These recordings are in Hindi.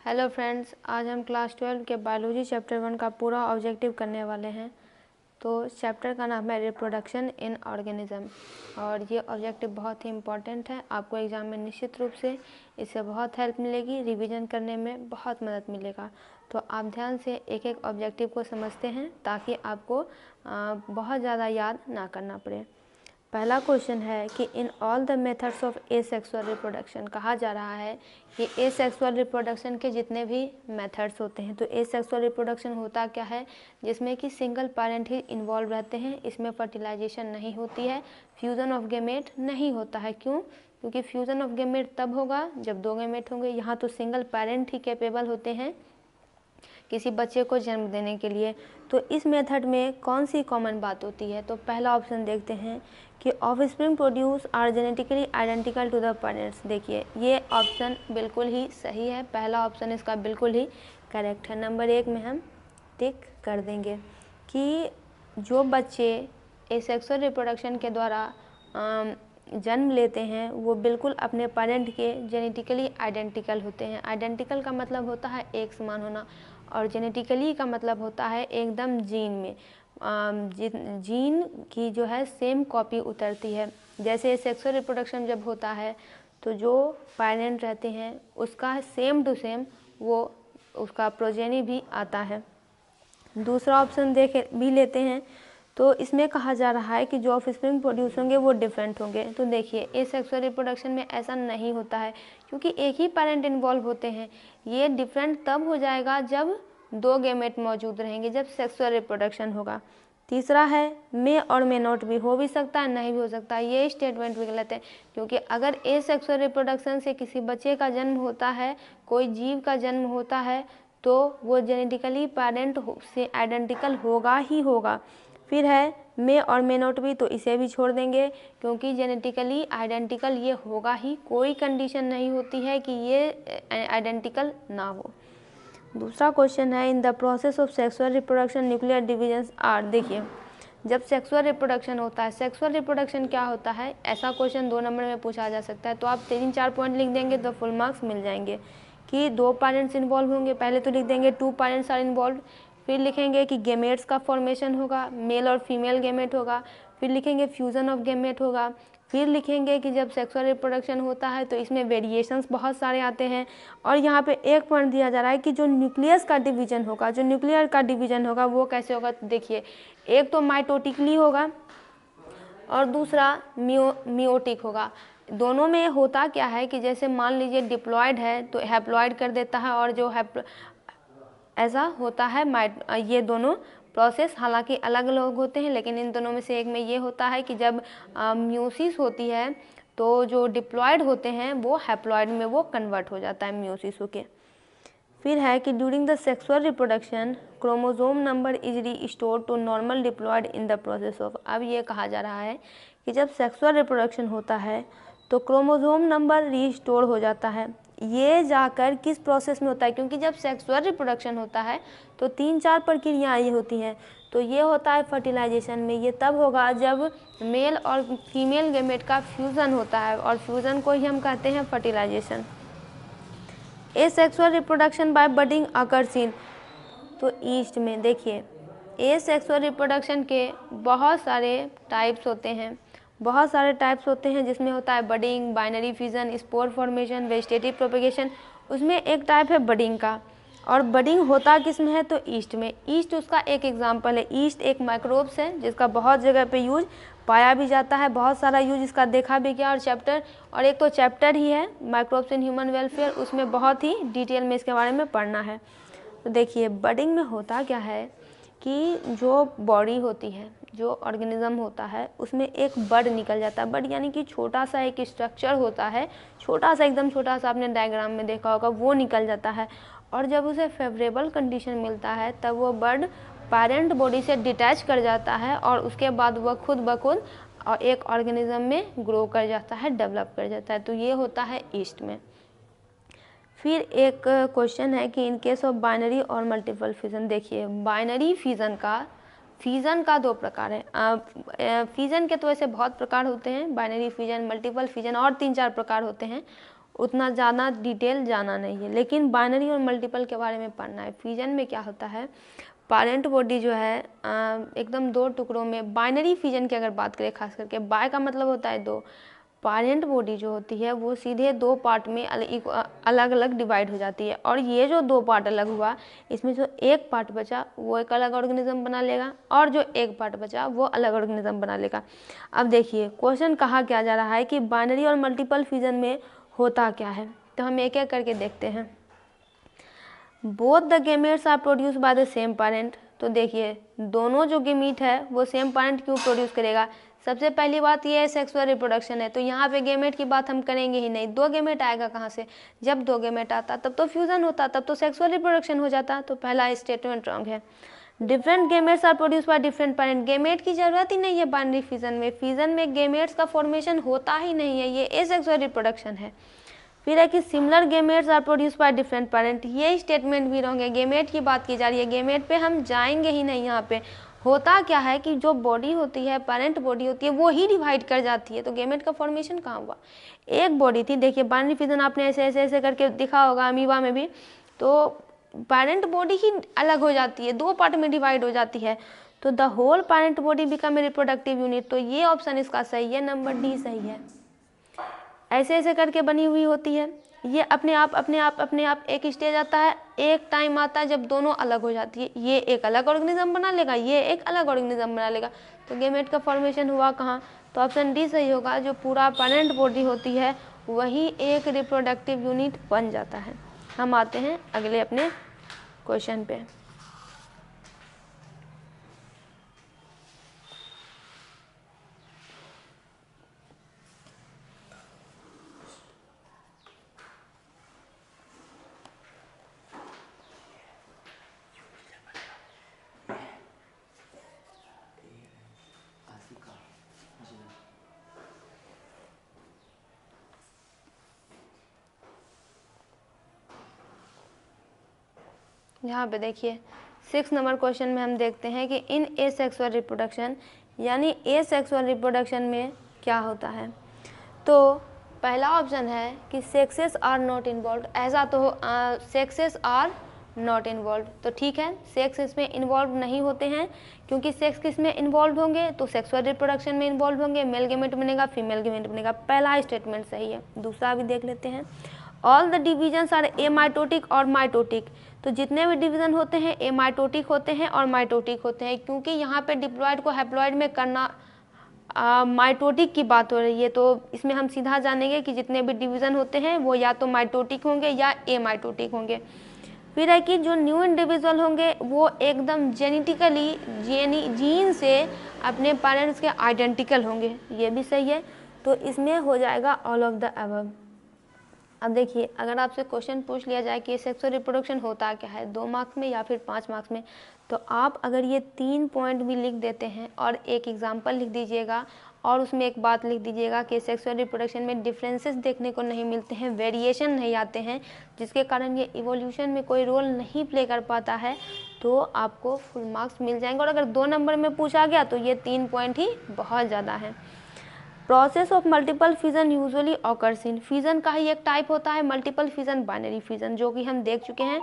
हेलो फ्रेंड्स, आज हम क्लास 12 के बायोलॉजी चैप्टर 1 का पूरा ऑब्जेक्टिव करने वाले हैं। तो चैप्टर का नाम है रिप्रोडक्शन इन ऑर्गेनिज्म और ये ऑब्जेक्टिव बहुत ही इम्पॉर्टेंट है। आपको एग्ज़ाम में निश्चित रूप से इससे बहुत हेल्प मिलेगी, रिवीजन करने में बहुत मदद मिलेगा। तो आप ध्यान से एक एक ऑब्जेक्टिव को समझते हैं ताकि आपको बहुत ज़्यादा याद ना करना पड़े। पहला क्वेश्चन है कि in all the methods of asexual reproduction, कहा जा रहा है कि एसेक्सुअल रिप्रोडक्शन के जितने भी मेथड्स होते हैं, तो एसेक्सुअल रिप्रोडक्शन होता क्या है, जिसमें कि सिंगल पेरेंट ही इन्वॉल्व रहते हैं। इसमें फर्टिलाइजेशन नहीं होती है, फ्यूज़न ऑफ गेमेट नहीं होता है। क्यों? क्योंकि फ्यूज़न ऑफ गेमेट तब होगा जब दो गेमेट होंगे। यहाँ तो सिंगल पेरेंट ही कैपेबल होते हैं किसी बच्चे को जन्म देने के लिए। तो इस मेथड में कौन सी कॉमन बात होती है? तो पहला ऑप्शन देखते हैं कि offspring produce are genetically identical to the parents. देखिए, ये ऑप्शन बिल्कुल ही सही है, पहला ऑप्शन इसका बिल्कुल ही करेक्ट है। नंबर 1 में हम टिक कर देंगे कि जो बच्चे एसेक्सुअल रिप्रोडक्शन के द्वारा जन्म लेते हैं वो बिल्कुल अपने पेरेंट के जेनेटिकली आइडेंटिकल होते हैं। आइडेंटिकल का मतलब होता है एक समान होना, और जेनेटिकली का मतलब होता है एकदम जीन में जीन की जो है सेम कॉपी उतरती है। जैसे सेक्सुअल रिप्रोडक्शन जब होता है तो जो पेरेंट रहते हैं उसका सेम टू सेम वो उसका प्रोजेनी भी आता है। दूसरा ऑप्शन देख भी लेते हैं, तो इसमें कहा जा रहा है कि जो ऑफस्प्रिंग प्रोड्यूस होंगे वो डिफरेंट होंगे। तो देखिए, एसेक्सुअल रिप्रोडक्शन में ऐसा नहीं होता है क्योंकि एक ही पेरेंट इन्वॉल्व होते हैं। ये डिफरेंट तब हो जाएगा जब दो गेमेट मौजूद रहेंगे, जब सेक्सुअल रिप्रोडक्शन होगा। तीसरा है मे और मे नॉट भी, हो भी सकता है नहीं भी हो सकता है। ये स्टेटमेंट भी गलत है क्योंकि अगर एसेक्सुअल रिप्रोडक्शन से किसी बच्चे का जन्म होता है, कोई जीव का जन्म होता है, तो वो जेनेटिकली पेरेंट से आइडेंटिकल होगा ही होगा। फिर है मे और मे नॉट भी, तो इसे भी छोड़ देंगे क्योंकि जेनेटिकली आइडेंटिकल ये होगा ही, कोई कंडीशन नहीं होती है कि ये आइडेंटिकल ना हो। दूसरा क्वेश्चन है in the process of sexual reproduction nuclear divisions are. देखिए, जब सेक्सुअल रिप्रोडक्शन होता है, सेक्सुअल रिप्रोडक्शन क्या होता है, ऐसा क्वेश्चन 2 नंबर में पूछा जा सकता है। तो आप 3-4 पॉइंट लिख देंगे तो फुल मार्क्स मिल जाएंगे कि 2 पेरेंट्स इन्वॉल्व होंगे। पहले तो लिख देंगे 2 पेरेंट्स आर इन्वॉल्व, फिर लिखेंगे कि गेमेट्स का फॉर्मेशन होगा, मेल और फीमेल गेमेट होगा, फिर लिखेंगे फ्यूज़न ऑफ गेमेट होगा, फिर लिखेंगे कि जब सेक्सुअल रिप्रोडक्शन होता है तो इसमें वेरिएशंस बहुत सारे आते हैं। और यहाँ पे एक पॉइंट दिया जा रहा है कि जो न्यूक्लियस का डिवीजन होगा, जो न्यूक्लियर का डिवीजन होगा वो कैसे होगा। तो देखिए, एक तो माइटोटिकली होगा और दूसरा मियोटिक होगा। दोनों में होता क्या है कि जैसे मान लीजिए डिप्लॉयड है तो हैप्लॉयड कर देता है, और जो ऐसा होता है ये दोनों प्रोसेस हालांकि अलग अलग होते हैं, लेकिन इन दोनों में से एक में ये होता है कि जब म्यूसिस होती है तो जो डिप्लॉयड होते हैं वो हैप्लॉयड में वो कन्वर्ट हो जाता है म्यूसिस होके। फिर है कि during the sexual reproduction chromosome number is restored to normal diploid in the process of. अब ये कहा जा रहा है कि जब सेक्सुअल रिप्रोडक्शन होता है तो क्रोमोसोम नंबर रीस्टोर हो जाता है। ये जाकर किस प्रोसेस में होता है, क्योंकि जब सेक्सुअल रिप्रोडक्शन होता है तो 3-4 प्रक्रियाएँ होती हैं। तो ये होता है फर्टिलाइजेशन में, ये तब होगा जब मेल और फीमेल गेमेट का फ्यूज़न होता है, और फ्यूज़न को ही हम कहते हैं fertilisation. Asexual reproduction by budding occurs in, तो ईस्ट में देखिए, एसेक्सुअल रिप्रोडक्शन के बहुत सारे टाइप्स होते हैं, बहुत सारे टाइप्स होते हैं जिसमें होता है budding, binary fission, spore formation, vegetative propagation. उसमें एक टाइप है बडिंग का, और बडिंग होता किस में है तो ईस्ट में। ईस्ट उसका एक एग्जाम्पल है। ईस्ट एक माइक्रोब्स है जिसका बहुत जगह पे यूज पाया भी जाता है, बहुत सारा यूज इसका देखा भी गया। और चैप्टर, और एक तो चैप्टर ही है माइक्रोब्स इन ह्यूमन वेलफेयर, उसमें बहुत ही डिटेल में इसके बारे में पढ़ना है। तो देखिए, बडिंग में होता क्या है कि जो बॉडी होती है, जो ऑर्गेनिज्म होता है, उसमें एक बड निकल जाता है। बड यानी कि छोटा सा एक स्ट्रक्चर होता है, छोटा सा, एकदम छोटा सा, आपने डायग्राम में देखा होगा, वो निकल जाता है। और जब उसे फेवरेबल कंडीशन मिलता है तब वो बड पेरेंट बॉडी से डिटैच कर जाता है, और उसके बाद वह खुद ब खुद और एक ऑर्गेनिज्म में ग्रो कर जाता है, डेवलप कर जाता है। तो ये होता है ईस्ट में। फिर एक क्वेश्चन है कि इन केस ऑफ बाइनरी और मल्टीपल फिजन। देखिए, बाइनरी फिजन का 2 प्रकार है। फिजन के तो ऐसे बहुत प्रकार होते हैं, बाइनरी फिजन, मल्टीपल फिजन, और 3-4 प्रकार होते हैं। उतना ज़्यादा डिटेल जाना नहीं है, लेकिन बाइनरी और मल्टीपल के बारे में पढ़ना है। फिजन में क्या होता है, पेरेंट बॉडी जो है एकदम दो टुकड़ों में, बाइनरी फिजन की अगर बात करें खास करके, बाय का मतलब होता है दो, पेरेंट बॉडी जो होती है वो सीधे दो पार्ट में अलग अलग डिवाइड हो जाती है। और ये जो दो पार्ट अलग हुआ, इसमें जो एक पार्ट बचा वो एक अलग ऑर्गेनिज्म बना लेगा, और जो एक पार्ट बचा वो अलग ऑर्गेनिज्म बना लेगा। अब देखिए क्वेश्चन कहा क्या जा रहा है कि बाइनरी और मल्टीपल फिजन में होता क्या है, तो हम एक एक करके देखते हैं। Both the gametes are produce by the same parent. तो देखिए दोनों जो गेमीट है वो सेम पेरेंट क्यों प्रोड्यूस करेगा। सबसे पहली बात ये है सेक्सुअल रिप्रोडक्शन है, तो यहाँ पे गेमेट की बात हम करेंगे ही नहीं। दो गेमेट आएगा कहाँ से, जब दो गेमेट आता तब तो फ्यूजन होता, तब तो सेक्सुअल रिप्रोडक्शन हो जाता। तो पहला स्टेटमेंट रॉन्ग है। Different gametes are produce by different parent. Gamete की जरूरत ही नहीं है बाइनरी फिजन में। फिजन में गेमेट्स का फॉर्मेशन होता ही नहीं है, ये एसेक्सुअल रिप्रोडक्शन है। फिर है कि similar gametes are produce by different parent. ये स्टेटमेंट भी रॉन्ग है। गेमेट की बात की जा रही है, गेमेट पे हम जाएंगे ही नहीं। यहाँ पे होता क्या है कि जो बॉडी होती है, पेरेंट बॉडी होती है, वो ही डिवाइड कर जाती है, तो गेमेट का फॉर्मेशन कहाँ हुआ। एक बॉडी थी, देखिए बाइनरी फिजन आपने ऐसे ऐसे ऐसे करके दिखा होगा अमीबा में भी, तो पेरेंट बॉडी ही अलग हो जाती है, दो पार्ट में डिवाइड हो जाती है, तो the whole parent body become a reproductive unit. तो ये ऑप्शन इसका सही है, नंबर डी सही है। ऐसे ऐसे करके बनी हुई होती है, ये अपने आप एक स्टेज आता है, एक टाइम आता है जब दोनों अलग हो जाती है, ये एक अलग ऑर्गेनिज्म बना लेगा, ये एक अलग ऑर्गेनिज्म बना लेगा। तो गेमेट का फॉर्मेशन हुआ कहाँ, तो ऑप्शन डी सही होगा। जो पूरा पेरेंट बॉडी होती है वही एक रिप्रोडक्टिव यूनिट बन जाता है। हम आते हैं अगले अपने क्वेश्चन पे। यहाँ पे देखिए 6 नंबर क्वेश्चन में हम देखते हैं कि इन एसेक्सुअल रिप्रोडक्शन, यानी एसेक्सुअल रिप्रोडक्शन में क्या होता है। तो पहला ऑप्शन है कि सेक्सेस आर नॉट इन्वॉल्व। ऐसा तो सेक्सेस आर नॉट इन्वॉल्व, तो ठीक है, सेक्स इसमें इन्वॉल्व नहीं होते हैं, क्योंकि सेक्स किस में इन्वॉल्व होंगे, तो सेक्सुअल रिप्रोडक्शन में इन्वॉल्व होंगे। मेल गेमेट बनेगा, फीमेल गेमेट बनेगा। पहला स्टेटमेंट सही है। दूसरा भी देख लेते हैं। ऑल द डिविजन्स आर एमाइटोटिक और माइटोटिक। तो जितने भी डिवीजन होते हैं एमाइटोटिक होते हैं और माइटोटिक होते हैं, क्योंकि यहाँ पे डिप्लॉयड को हैप्लॉयड में करना माइटोटिक की बात हो रही है, तो इसमें हम सीधा जानेंगे कि जितने भी डिवीज़न होते हैं वो या तो माइटोटिक होंगे या एमाइटोटिक होंगे। फिर है कि जो न्यू इंडिविजुअल होंगे वो एकदम जेनेटिकली जीन से अपने पेरेंट्स के आइडेंटिकल होंगे, ये भी सही है। तो इसमें हो जाएगा ऑल ऑफ द अबव। अब देखिए अगर आपसे क्वेश्चन पूछ लिया जाए कि सेक्सुअल रिप्रोडक्शन होता क्या है, 2 मार्क्स में या फिर 5 मार्क्स में, तो आप अगर ये 3 पॉइंट भी लिख देते हैं और एक एग्जाम्पल लिख दीजिएगा और उसमें एक बात लिख दीजिएगा कि सेक्सुअल रिप्रोडक्शन में डिफरेंसेस देखने को नहीं मिलते हैं, वेरिएशन नहीं आते हैं, जिसके कारण ये इवोल्यूशन में कोई रोल नहीं प्ले कर पाता है, तो आपको फुल मार्क्स मिल जाएंगे। और अगर 2 नंबर में पूछा गया तो ये 3 पॉइंट ही बहुत ज़्यादा है। Process of multiple fission usually occurs in. Fission का ही एक टाइप होता है मल्टीपल फिजन, बाइनरी फिजन, जो कि हम देख चुके हैं।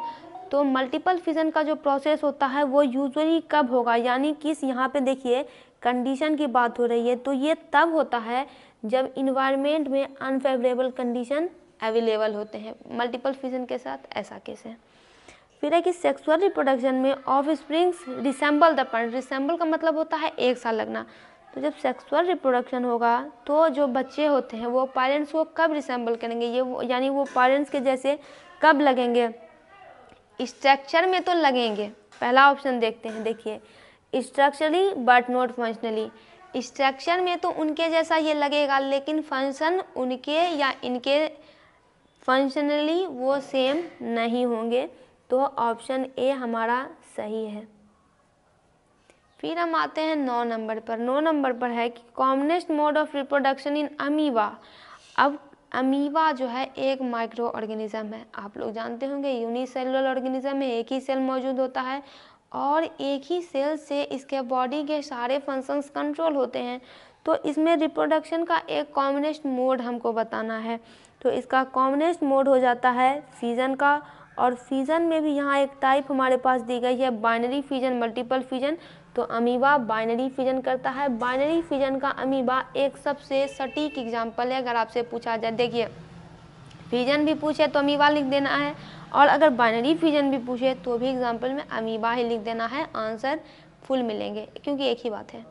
तो मल्टीपल फिजन का जो प्रोसेस होता है वो यूजुअली कब होगा, यानी किस, यहाँ पे देखिए कंडीशन की बात हो रही है, तो ये तब होता है जब इन्वायरमेंट में अनफेवरेबल कंडीशन अवेलेबल होते हैं। मल्टीपल फिजन के साथ ऐसा केस है। फिर है कि सेक्सुअल रिप्रोडक्शन में of springs resemble the parent. Resemble का मतलब होता है एक सा लगना। तो जब सेक्सुअल रिप्रोडक्शन होगा तो जो बच्चे होते हैं वो पेरेंट्स को कब रिसेंबल करेंगे, ये यानी वो पेरेंट्स के जैसे कब लगेंगे, स्ट्रक्चर में तो लगेंगे। पहला ऑप्शन देखते हैं, देखिए structurally but not functionally. Structure में तो उनके जैसा ये लगेगा, लेकिन फंक्शन उनके या इनके फंक्शनली वो सेम नहीं होंगे। तो ऑप्शन ए हमारा सही है। फिर हम आते हैं 9 नंबर पर। 9 नंबर पर है कि commonest mode of reproduction in amoeba. अब अमीबा जो है एक माइक्रो ऑर्गेनिज्म है, आप लोग जानते होंगे यूनिसेलुलर ऑर्गेनिज्म है, एक ही सेल मौजूद होता है और एक ही सेल से इसके बॉडी के सारे फंक्शंस कंट्रोल होते हैं। तो इसमें रिप्रोडक्शन का एक कॉमनेस्ट मोड हमको बताना है। तो इसका कॉमनेस्ट मोड हो जाता है फिजन का। और फिजन में भी यहाँ एक टाइप हमारे पास दी गई है बाइनरी फिजन, मल्टीपल फिजन। तो अमीबा बाइनरी फिजन करता है। बाइनरी फिजन का अमीबा एक सबसे सटीक एग्जाम्पल है। अगर आपसे पूछा जाए, देखिए फिजन भी पूछे तो अमीबा लिख देना है, और अगर बाइनरी फिजन भी पूछे तो भी एग्जाम्पल में अमीबा ही लिख देना है, आंसर फुल मिलेंगे क्योंकि एक ही बात है।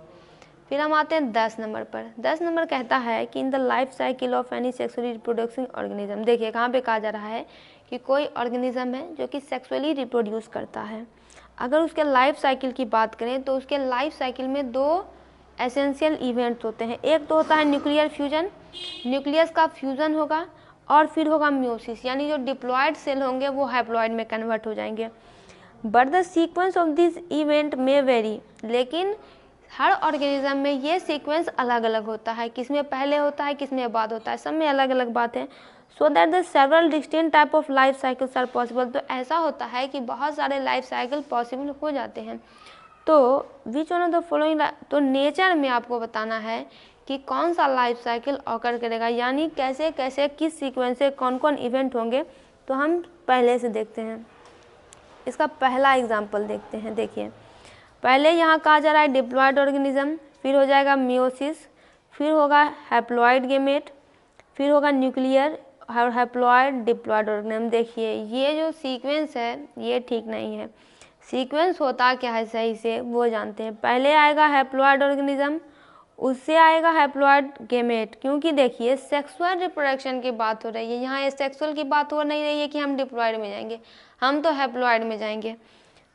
फिर हम आते हैं 10 नंबर पर। 10 नंबर कहता है कि in the life cycle of any sexually reproducing organism. देखिए कहाँ पे कहा जा रहा है कि कोई ऑर्गेनिज्म है जो कि सेक्सुअली रिप्रोड्यूस करता है। अगर उसके लाइफ साइकिल की बात करें तो उसके लाइफ साइकिल में 2 एसेंशियल इवेंट्स होते हैं। एक तो होता है न्यूक्लियर फ्यूजन, न्यूक्लियस का फ्यूजन होगा, और फिर होगा मियोसिस, यानी जो डिप्लॉयड सेल होंगे वो हैप्लॉयड में कन्वर्ट हो जाएंगे। But the sequence of this event में वेरी, लेकिन हर ऑर्गेनिज्म में ये सीक्वेंस अलग अलग होता है, किसमें पहले होता है किसमें बाद होता है, सब में अलग अलग बात है। So that the several distinct type of life cycles are possible. तो ऐसा होता है कि बहुत सारे लाइफ साइकिल पॉसिबल हो जाते हैं। तो which one of the following, तो नेचर में आपको बताना है कि कौन सा लाइफ साइकिल ऑकर करेगा, यानी कैसे कैसे किस सीक्वेंस से कौन कौन इवेंट होंगे। तो हम पहले से देखते हैं, इसका पहला एग्जाम्पल देखते हैं। देखिए पहले यहाँ कहा जा रहा है डिप्लॉयड ऑर्गेनिज्म, फिर हो जाएगा मियोसिस, फिर होगा हैप्लॉयड गेमेट, फिर होगा न्यूक्लियर और हैप्लॉयड डिप्लॉयड ऑर्गेनिज्म। देखिए ये जो सीक्वेंस है ये ठीक नहीं है। सीक्वेंस होता क्या है सही से वो जानते हैं। पहले आएगा हैप्लॉयड ऑर्गेनिज्म, उससे आएगा हैप्लॉयड गेमेट, क्योंकि देखिए सेक्सुअल रिप्रोडक्शन की बात हो रही है, यहाँ ये सेक्सुअल की बात हो नहीं रही है कि हम डिप्लॉयड में जाएंगे, हम तो हैप्लॉयड में जाएंगे।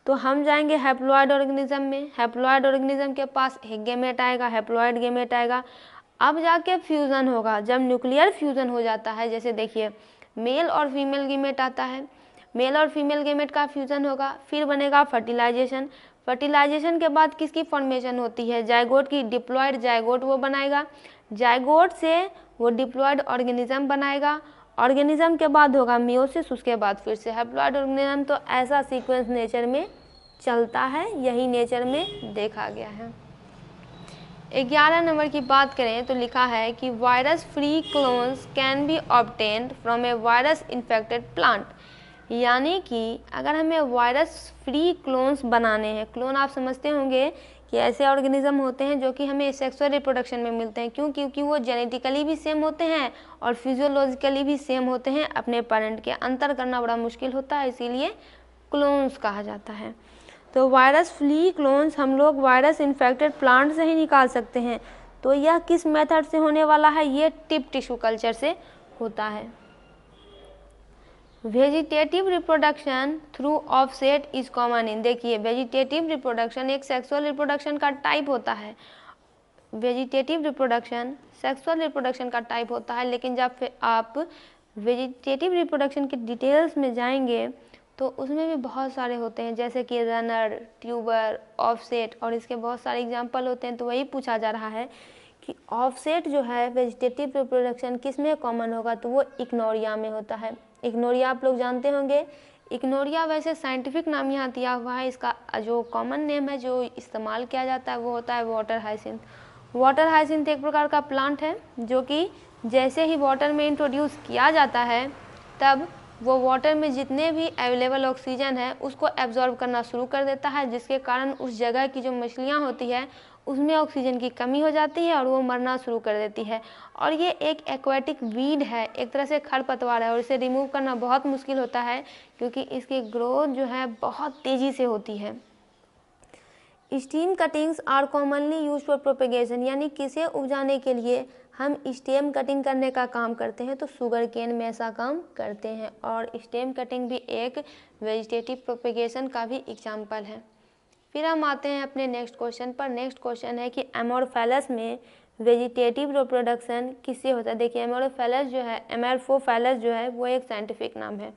तो हम जाएंगे हैप्लॉयड ऑर्गेनिज्म में। हैप्लॉयड ऑर्गेनिज्म के पास एक गेमेट आएगा, हैप्लॉयड गेमेट आएगा। अब जाके फ्यूज़न होगा, जब न्यूक्लियर फ्यूज़न हो जाता है, जैसे देखिए मेल और फीमेल गेमेट आता है, मेल और फीमेल गेमेट का फ्यूज़न होगा, फिर बनेगा फर्टिलाइजेशन। फर्टिलाइजेशन के बाद किसकी फॉर्मेशन होती है, जाइगोट की, डिप्लॉयड जाइगोट वो बनाएगा, जाइगोट से वो डिप्लॉयड ऑर्गेनिज्म बनाएगा, ऑर्गेनिज्म के बाद होगा मियोसिस, उसके बाद फिर से हैप्लॉयड ऑर्गेनिज्म। तो ऐसा सीक्वेंस नेचर में चलता है, यही नेचर में देखा गया है। 11 नंबर की बात करें तो लिखा है कि virus free clones can be obtained from A virus infected plant. यानी कि अगर हमें वायरस फ्री क्लोन्स बनाने हैं, क्लोन आप समझते होंगे कि ऐसे ऑर्गेनिज्म होते हैं जो कि हमें सेक्सुअल रिप्रोडक्शन में मिलते हैं, क्योंकि वो जेनेटिकली भी सेम होते हैं और फिजियोलॉजिकली भी सेम होते हैं, अपने पेरेंट के अंतर करना बड़ा मुश्किल होता है, इसीलिए क्लोन्स कहा जाता है। तो वायरस फ्री क्लोन्स हम लोग वायरस इन्फेक्टेड प्लांट से ही निकाल सकते हैं। तो यह किस मेथड से होने वाला है, ये टिप टिश्यू कल्चर से होता है। Vegetative reproduction through offset is common in. देखिए वेजिटेटिव रिप्रोडक्शन एक सेक्सुअल रिप्रोडक्शन का टाइप होता है। वेजिटेटिव रिप्रोडक्शन सेक्सुअल रिप्रोडक्शन का टाइप होता है, लेकिन जब फिर आप वेजिटेटिव रिप्रोडक्शन के डिटेल्स में जाएंगे तो उसमें भी बहुत सारे होते हैं, जैसे कि रनर, ट्यूबर, ऑफसेट, और इसके बहुत सारे एग्जाम्पल होते हैं। तो वही पूछा जा रहा है कि ऑफसेट जो है वेजिटेटिव रिप्रोडक्शन किस में कॉमन होगा, तो वो इग्नोरिया में होता है। इग्नोरिया आप लोग जानते होंगे। इग्नोरिया वैसे साइंटिफिक नाम यहाँ दिया हुआ है, इसका जो कॉमन नेम है जो इस्तेमाल किया जाता है वो होता है वाटर हाइसिंथ। वाटर हाइसिंथ एक प्रकार का प्लांट है जो कि जैसे ही वाटर में इंट्रोड्यूस किया जाता है तब वो वाटर में जितने भी अवेलेबल ऑक्सीजन है उसको एब्जॉर्ब करना शुरू कर देता है, जिसके कारण उस जगह की जो मछलियाँ होती है उसमें ऑक्सीजन की कमी हो जाती है और वो मरना शुरू कर देती है। और ये एक एक्वेटिक वीड है, एक तरह से खरपतवार है, और इसे रिमूव करना बहुत मुश्किल होता है क्योंकि इसकी ग्रोथ जो है बहुत तेज़ी से होती है। Stem cuttings are commonly use for propagation, यानी किसे उपजाने के लिए हम स्टेम कटिंग करने का काम करते हैं, तो शुगर केन में ऐसा काम करते हैं। और स्टेम कटिंग भी एक वेजिटेटिव प्रोपेगेशन का भी एग्जाम्पल है। फिर हम आते हैं अपने नेक्स्ट क्वेश्चन पर। नेक्स्ट क्वेश्चन है कि एमोरफेलस में वेजिटेटिव रिप्रोडक्शन किससे होता है। देखिए एमोरफेलस जो है, एमोरफोफेलस जो है वो एक साइंटिफिक नाम है।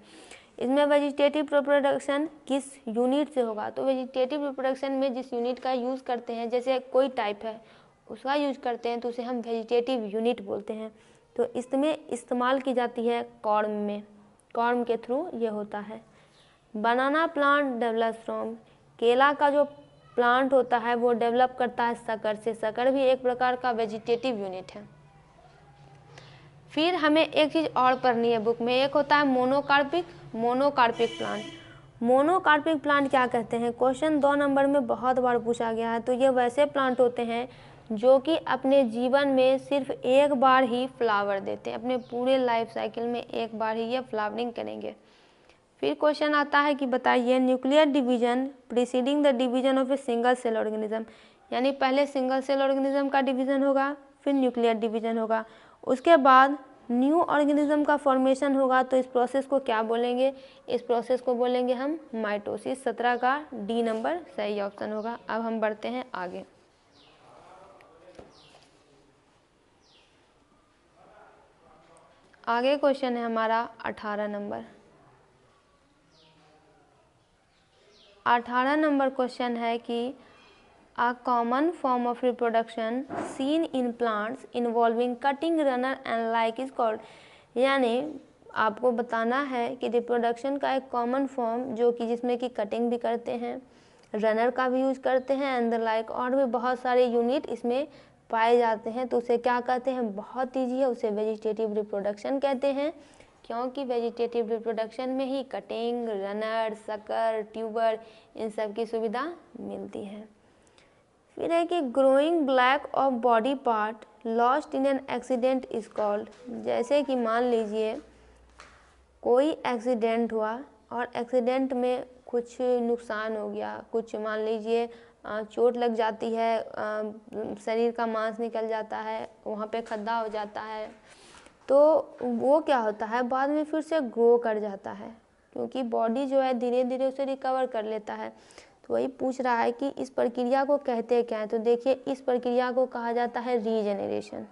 इसमें वेजिटेटिव रिप्रोडक्शन किस यूनिट से होगा, तो वेजिटेटिव रिप्रोडक्शन में जिस यूनिट का यूज़ करते हैं, जैसे कोई टाइप है उसका यूज करते हैं तो उसे हम वेजिटेटिव यूनिट बोलते हैं। तो इसमें इस्तेमाल की जाती है कॉर्म में, कॉर्म के थ्रू ये होता है। बनाना प्लांट डेवलप्स फ्रॉम, केला का जो प्लांट होता है वो डेवलप करता है शक्कर से। शक्कर भी एक प्रकार का वेजिटेटिव यूनिट है। फिर हमें एक चीज़ और पढ़नी है बुक में, एक होता है मोनोकार्पिक प्लांट। मोनोकार्पिक प्लांट क्या कहते हैं, क्वेश्चन 2 नंबर में बहुत बार पूछा गया है। तो ये वैसे प्लांट होते हैं जो कि अपने जीवन में सिर्फ एक बार ही फ्लावर देते हैं, अपने पूरे लाइफ साइकिल में एक बार ही ये फ्लावरिंग करेंगे। फिर क्वेश्चन आता है कि बताइए nuclear division preceding the division of a single cell organism, यानी पहले सिंगल सेल ऑर्गेनिज्म का डिवीजन होगा, फिर न्यूक्लियर डिवीजन होगा, उसके बाद न्यू ऑर्गेनिज्म का फॉर्मेशन होगा। तो इस प्रोसेस को क्या बोलेंगे, इस प्रोसेस को बोलेंगे हम माइटोसिस। 17 का डी नंबर सही ऑप्शन होगा। अब हम बढ़ते हैं आगे। आगे क्वेश्चन है हमारा 18 नंबर। 18 नंबर क्वेश्चन है कि A common form of reproduction seen in plants involving cutting runner and like is called, यानी आपको बताना है कि रिप्रोडक्शन का एक कॉमन फॉर्म जो कि जिसमें कि कटिंग भी करते हैं, रनर का भी यूज करते हैं एंड द लाइक, और भी बहुत सारे यूनिट इसमें पाए जाते हैं। तो उसे क्या कहते हैं, बहुत ईजी है, उसे वेजिटेटिव रिप्रोडक्शन कहते हैं, क्योंकि वेजिटेटिव रिप्रोडक्शन में ही कटिंग, रनर, सकर, ट्यूबर इन सब की सुविधा मिलती है। फिर है कि growing black of body part lost in an accident is called, जैसे कि मान लीजिए कोई एक्सीडेंट हुआ और एक्सीडेंट में कुछ नुकसान हो गया, कुछ मान लीजिए चोट लग जाती है, शरीर का मांस निकल जाता है, वहाँ पे खड्डा हो जाता है, तो वो क्या होता है बाद में फिर से ग्रो कर जाता है, क्योंकि बॉडी जो है धीरे धीरे उसे रिकवर कर लेता है। तो वही पूछ रहा है कि इस प्रक्रिया को कहते क्या है। तो देखिए इस प्रक्रिया को कहा जाता है regeneration.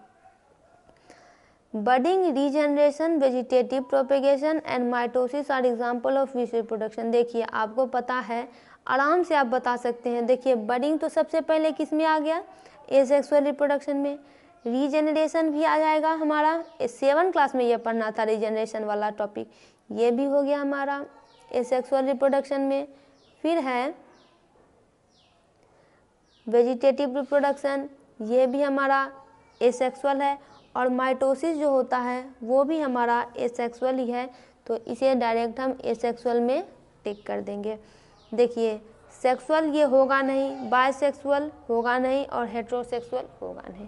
Budding, regeneration, vegetative propagation and mitosis are example of which reproduction. देखिए आपको पता है, आराम से आप बता सकते हैं। देखिए बडिंग तो सबसे पहले किस में आ गया, एसेक्सुअल रिप्रोडक्शन में। रीजेनरेशन भी आ जाएगा हमारा, 7 क्लास में ये पढ़ना था रीजेनरेशन वाला टॉपिक, ये भी हो गया हमारा एसेक्सुअल रिप्रोडक्शन में। फिर है वेजिटेटिव रिप्रोडक्शन, ये भी हमारा एसेक्सुअल है, और माइटोसिस जो होता है वो भी हमारा एसेक्सुअल ही है। तो इसे डायरेक्ट हम एसेक्सुअल में टिक कर देंगे। देखिए सेक्सुअल ये होगा नहीं, बायसेक्सुअल होगा नहीं, और हेट्रोसेक्सुअल होगा नहीं।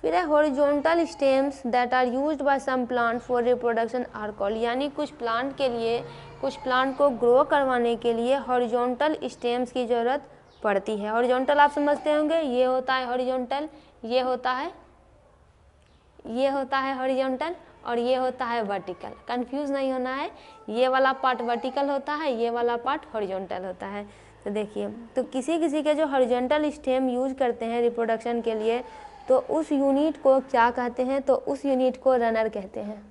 फिर है horizontal stems that are used by some plant for reproduction are called, यानी कुछ प्लांट के लिए, कुछ प्लांट को ग्रो करवाने के लिए हॉरिजॉन्टल स्टेम्स की ज़रूरत पड़ती है। हॉरिजॉन्टल आप समझते होंगे, ये होता है हॉरिजॉन्टल, ये होता है हॉरिजॉन्टल, और ये होता है वर्टिकल। कंफ्यूज नहीं होना है, ये वाला पार्ट वर्टिकल होता है, ये वाला पार्ट हॉरिजॉन्टल होता है। तो देखिए, तो किसी किसी के जो हॉरिजॉन्टल स्टेम यूज करते हैं रिप्रोडक्शन के लिए, तो उस यूनिट को क्या कहते हैं, तो उस यूनिट को रनर कहते हैं।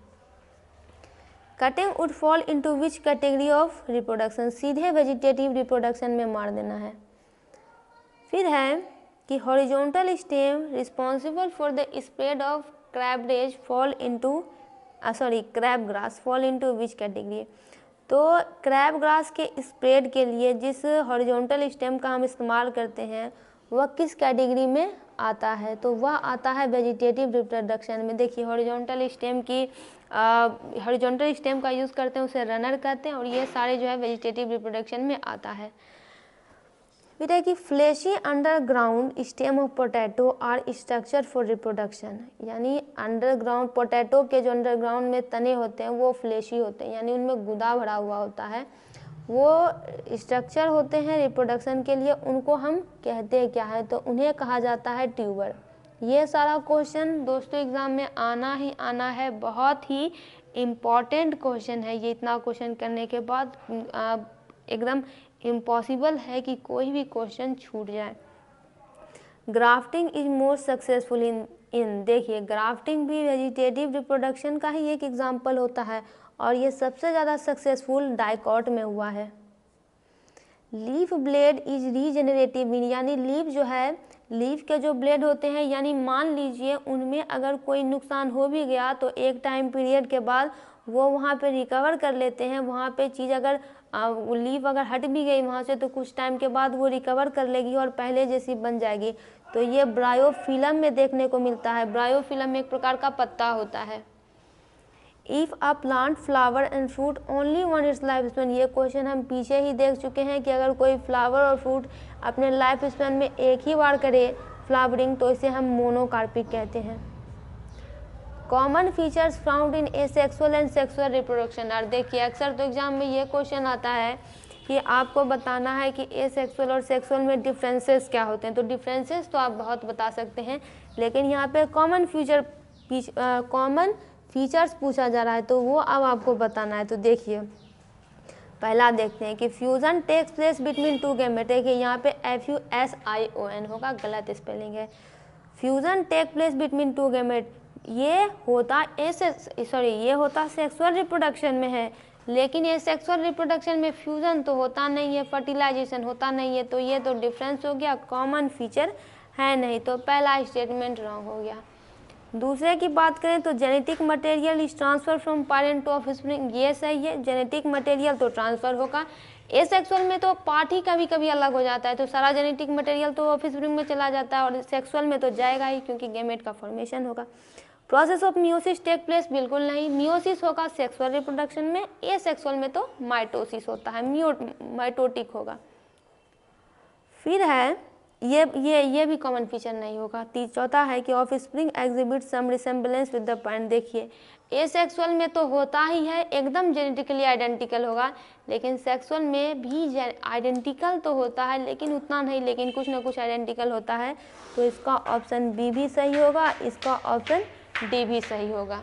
Cutting would fall into which category of reproduction, सीधे वेजिटेटिव रिप्रोडक्शन में मार देना है। फिर है कि horizontal stem responsible for the spread of crabgrass fall into which category. तो क्रैबग्रास के स्प्रेड के लिए जिस हॉरिजॉन्टल स्टेम का हम इस्तेमाल करते हैं वह किस कैटेगरी में आता है, तो वह आता है वेजिटेटिव रिप्रोडक्शन में। देखिए हॉरिजॉन्टल स्टेम का यूज़ करते हैं, उसे रनर कहते हैं, और ये सारे जो है वेजिटेटिव रिप्रोडक्शन में आता है। फिर है कि fleshy underground stem of potato are structure for reproduction, यानी अंडरग्राउंड पोटैटो के जो अंडरग्राउंड में तने होते हैं वो फ्लेशी होते हैं, यानी उनमें गुदा भरा हुआ होता है, वो स्ट्रक्चर होते हैं रिप्रोडक्शन के लिए। उनको हम कहते हैं क्या है, तो उन्हें कहा जाता है ट्यूबर। ये सारा क्वेश्चन दोस्तों एग्ज़ाम में आना ही आना है, बहुत ही इम्पॉर्टेंट क्वेश्चन है ये। इतना क्वेश्चन करने के बाद एकदम इम्पॉसिबल है कि कोई भी क्वेश्चन छूट जाए। Grafting is most successful in देखिए ग्राफ्टिंग भी वेजिटेटिव रिप्रोडक्शन का ही एक एग्जाम्पल होता है, और ये सबसे ज़्यादा सक्सेसफुल डाइकॉट में हुआ है। Leaf blade is regenerative mean, यानी लीफ जो है, लीफ के जो ब्लेड होते हैं, यानी मान लीजिए उनमें अगर कोई नुकसान हो भी गया तो एक टाइम पीरियड के बाद वो वहाँ पे रिकवर कर लेते हैं। वहाँ पे चीज़ अगर लीफ अगर हट भी गई वहाँ से तो कुछ टाइम के बाद वो रिकवर कर लेगी और पहले जैसी बन जाएगी। तो ये ब्रायोफिलम में देखने को मिलता है। ब्रायोफिलम एक प्रकार का पत्ता होता है। If a plant flower and fruit only one it's life span, ये क्वेश्चन हम पीछे ही देख चुके हैं कि अगर कोई फ्लावर और फ्रूट अपने लाइफ स्पेन में एक ही बार करे फ्लावरिंग तो इसे हम मोनोकार्पिक कहते हैं। Common features found in asexual and sexual reproduction. और देखिए अक्सर तो एग्जाम में ये क्वेश्चन आता है कि आपको बताना है कि एसेक्सुअल और सेक्सुअल में डिफरेंसेस क्या होते हैं। तो डिफरेंसेस तो आप बहुत बता सकते हैं, लेकिन यहाँ पे कॉमन फीचर्स पूछा जा रहा है तो वो अब आपको बताना है। तो देखिए पहला देखते हैं कि fusion takes place between two gamete. देखिए यहाँ पे FUSION होगा, गलत स्पेलिंग है। Fusion take place between two gamete, ये होता सेक्सुअल रिप्रोडक्शन में है, लेकिन ये सेक्सुअल रिप्रोडक्शन में फ्यूज़न तो होता नहीं है, फर्टिलाइजेशन होता नहीं है, तो ये तो डिफरेंस हो गया, कॉमन फीचर है नहीं, तो पहला स्टेटमेंट रॉन्ग हो गया। दूसरे की बात करें तो genetic material is transfer from parent to offspring, ये सही है, जेनेटिक मटेरियल तो ट्रांसफर होगा। एसेक्सुअल में तो पार्ट ही कभी कभी अलग हो जाता है, तो सारा जेनेटिक मटेरियल तो ऑफस्प्रिंग में चला जाता है, और सेक्सुअल में तो जाएगा ही क्योंकि गैमेट का फॉर्मेशन होगा। Process of meiosis take place, बिल्कुल नहीं, मियोसिस होगा सेक्सुअल रिप्रोडक्शन में, एसेक्सुअल में तो माइटोसिस होता है, माइटोटिक होगा। फिर है ये भी कॉमन फीचर नहीं होगा। चौथा है कि offspring exhibit some resemblance with the parent. देखिए एसेक्सुअल में तो होता ही है, एकदम जेनेटिकली आइडेंटिकल होगा, लेकिन सेक्सुअल में भी आइडेंटिकल तो होता है, लेकिन उतना नहीं, लेकिन कुछ ना कुछ आइडेंटिकल होता है। तो इसका ऑप्शन बी भी सही होगा, इसका ऑप्शन डी भी सही होगा।